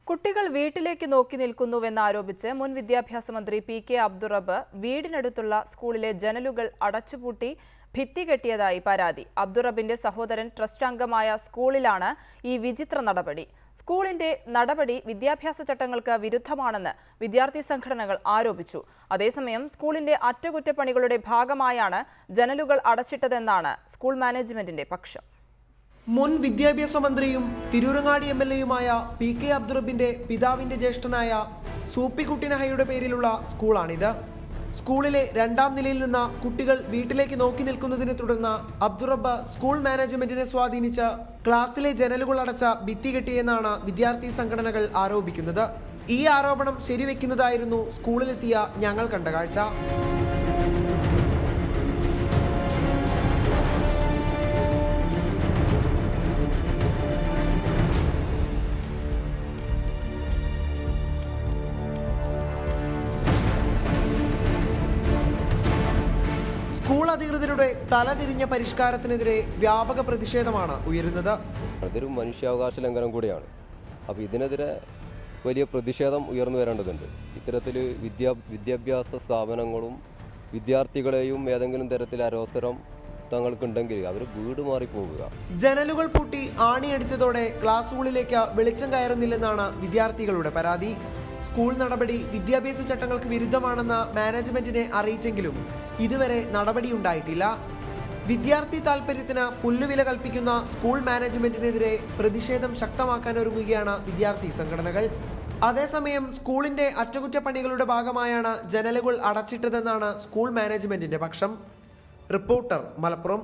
കുട്ടികൾ വീട്ടിലേക്ക് നോക്കി നിൽക്കുന്നുവെന്നാരോപിച്ച് മുൻ വിദ്യാഭ്യാസ മന്ത്രി പി.കെ. അബ്ദുറബ്ബ് വീടിനടുത്തുള്ള സ്കൂളിലെ ജനലുകൾ അടച്ചുപൂട്ടി ഭിത്തി കെട്ടിയതായി പരാതി. അബ്ദുറബ്ബിന്റെ സഹോദരൻ ട്രസ്റ്റ് അംഗമായ സ്കൂളിലാണ് ഈ വിചിത്ര നടപടി. സ്കൂളിന്റെ നടപടി വിദ്യാഭ്യാസ ചട്ടങ്ങൾക്ക് വിരുദ്ധമാണെന്ന് വിദ്യാർത്ഥി സംഘടനകൾ ആരോപിച്ചു. അതേസമയം സ്കൂളിന്റെ അറ്റകുറ്റപ്പണികളുടെ ഭാഗമായാണ് ജനലുകൾ അടച്ചിട്ടതെന്നാണ് സ്കൂൾ മാനേജ്മെന്റിന്റെ പക്ഷം. മുൻ വിദ്യാഭ്യാസ മന്ത്രിയും തിരൂരങ്ങാടി എം.എൽ.എയുമായ പി.കെ. അബ്ദുറബ്ബിന്റെ പിതാവിന്റെ ജ്യേഷ്ഠനായ സൂപ്പിക്കുട്ടി നഹയുടെ പേരിലുള്ള സ്കൂളാണിത്. സ്കൂളിലെ 2ാം നിലയിൽ നിന്ന് കുട്ടികൾ വീട്ടിലേക്ക് നോക്കി നിൽക്കുന്നതിനെ തുടർന്ന് അബ്ദുറബ്ബ് സ്കൂൾ മാനേജ്മെന്റിനെ സ്വാധീനിച്ച് ക്ലാസ്സിലെ ജനലുകൾ അടച്ച ഭിത്തി കെട്ടിയെന്നാണ് വിദ്യാർത്ഥി സംഘടനകൾ ആരോപിക്കുന്നത്. ഈ ആരോപണം ശരിവെക്കുന്നതായിരുന്നു സ്കൂളിലെത്തിയ ഞങ്ങൾ കണ്ട കാഴ്ച. സ്കൂൾ അധികൃതരുടെ തലതിരിഞ്ഞ പരിഷ്കാരത്തിനെതിരെ വ്യാപക പ്രതിഷേധമാണ് ഉയരുന്നത്. അതൊരു മനുഷ്യാവകാശ ലംഘനം കൂടിയാണ്. അപ്പോൾ ഇതിനെതിരെ വലിയ പ്രതിഷേധം ഉയർന്നു വരേണ്ടതുണ്ട്. ഇത്തരത്തിൽ വിദ്യാഭ്യാസ സ്ഥാപനങ്ങളും വിദ്യാർത്ഥികളെയും ഏതെങ്കിലും തരത്തിൽ അരോസരം തങ്ങൾക്കുണ്ടെങ്കിൽ അവർ വീട് മാറിപ്പോകുക. ജനലുകൾ പൂട്ടി ആണിയടിച്ചതോടെ ക്ലാസ് റൂമിലേക്ക് വെളിച്ചം കയറുന്നില്ലെന്നാണ് വിദ്യാർത്ഥികളുടെ പരാതി. സ്കൂൾ നടപടി വിദ്യാഭ്യാസ ചട്ടങ്ങൾക്ക് വിരുദ്ധമാണെന്ന് മാനേജ്മെന്റിനെ അറിയിച്ചെങ്കിലും ഇതുവരെ നടപടിയുണ്ടായിട്ടില്ല. വിദ്യാർത്ഥി താൽപര്യത്തിന് പുല്ലുവില കൽപ്പിക്കുന്ന സ്കൂൾ മാനേജ്മെന്റിനെതിരെ പ്രതിഷേധം ശക്തമാക്കാൻ ഒരുങ്ങുകയാണ് വിദ്യാർത്ഥി സംഘടനകൾ. അതേസമയം സ്കൂളിന്റെ അറ്റകുറ്റപ്പണികളുടെ ഭാഗമായാണ് ജനലുകൾ അടച്ചിട്ടതെന്നാണ് സ്കൂൾ മാനേജ്മെന്റിന്റെ പക്ഷം. റിപ്പോർട്ടർ, മലപ്പുറം.